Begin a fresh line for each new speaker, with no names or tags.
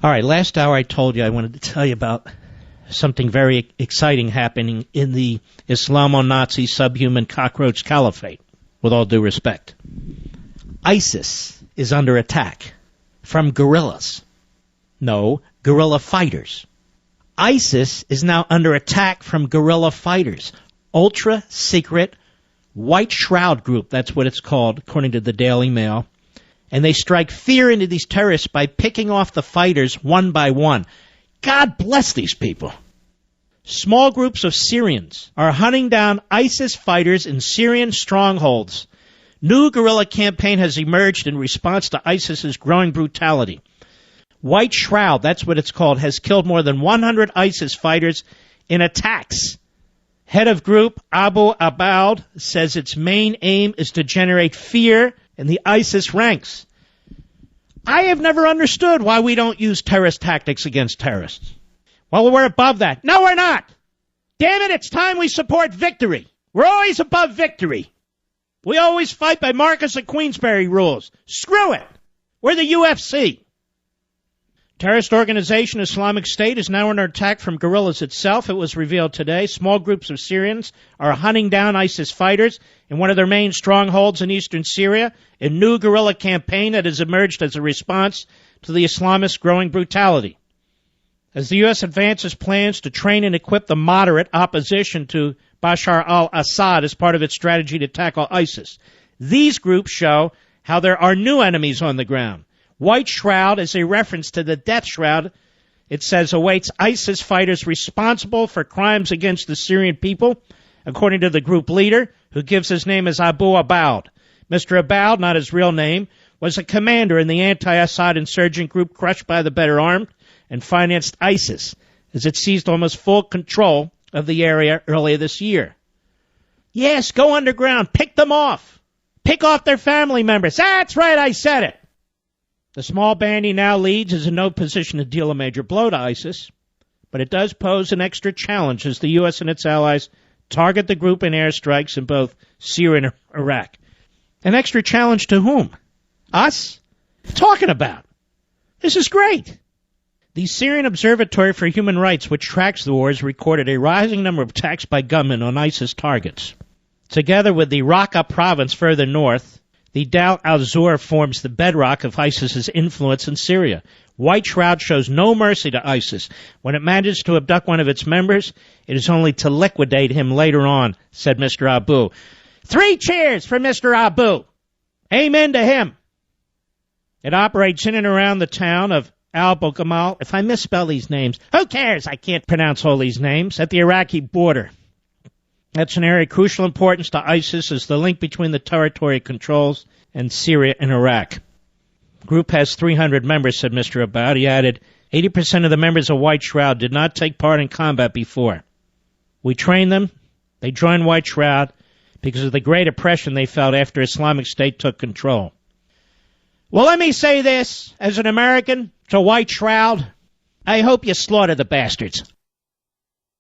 All right, last hour I told you I wanted to tell you about something very exciting happening in the Islamo-Nazi subhuman cockroach caliphate, with all due respect. ISIS is under attack from guerrillas. No, guerrilla fighters. ISIS is now under attack from guerrilla fighters. Ultra-secret White Shroud group, that's what it's called, according to the Daily Mail. And they strike fear into these terrorists by picking off the fighters one by one. God bless these people. Small groups of Syrians are hunting down ISIS fighters in Syrian strongholds. New guerrilla campaign has emerged in response to ISIS's growing brutality. White Shroud, that's what it's called, has killed more than 100 ISIS fighters in attacks. Head of group Abu Abaud says its main aim is to generate fear in the ISIS ranks. I have never understood why we don't use terrorist tactics against terrorists. Well, we're above that. No, we're not. Damn it, it's time we support victory. We're always above victory. We always fight by Marcus of Queensberry rules. Screw it. We're the UFC. Terrorist organization Islamic State is now under attack from guerrillas itself. It was revealed today. Small groups of Syrians are hunting down ISIS fighters in one of their main strongholds in eastern Syria, a new guerrilla campaign that has emerged as a response to the Islamists' growing brutality. As the U.S. advances plans to train and equip the moderate opposition to Bashar al-Assad as part of its strategy to tackle ISIS, these groups show how there are new enemies on the ground. White Shroud is a reference to the death shroud, it says, awaits ISIS fighters responsible for crimes against the Syrian people, according to the group leader, who gives his name as Abu Abaud. Mr. Abaud, not his real name, was a commander in the anti-Assad insurgent group crushed by the better armed and financed ISIS, as it seized almost full control of the area earlier this year. Yes, go underground, pick them off. Pick off their family members. That's right, I said it. The small band he now leads is in no position to deal a major blow to ISIS, but it does pose an extra challenge as the U.S. and its allies target the group in airstrikes in both Syria and Iraq. An extra challenge to whom? Us? Talking about. This is great. The Syrian Observatory for Human Rights, which tracks the wars, recorded a rising number of attacks by gunmen on ISIS targets. Together with the Raqqa province further north, the Dal al-Zur forms the bedrock of ISIS's influence in Syria. White Shroud shows no mercy to ISIS. When it manages to abduct one of its members, it is only to liquidate him later on, said Mr. Abu. 3 cheers for Mr. Abu. Amen to him. It operates in and around the town of Al-Bukamal. If I misspell these names, who cares? I can't pronounce all these names. At the Iraqi border. That's an area of crucial importance to ISIS as the link between the territory it controls and Syria and Iraq. The group has 300 members, said Mr. Abaud. He added, 80% of the members of White Shroud did not take part in combat before. We trained them. They joined White Shroud because of the great oppression they felt after Islamic State took control. Well, let me say this, as an American to White Shroud, I hope you slaughter the bastards.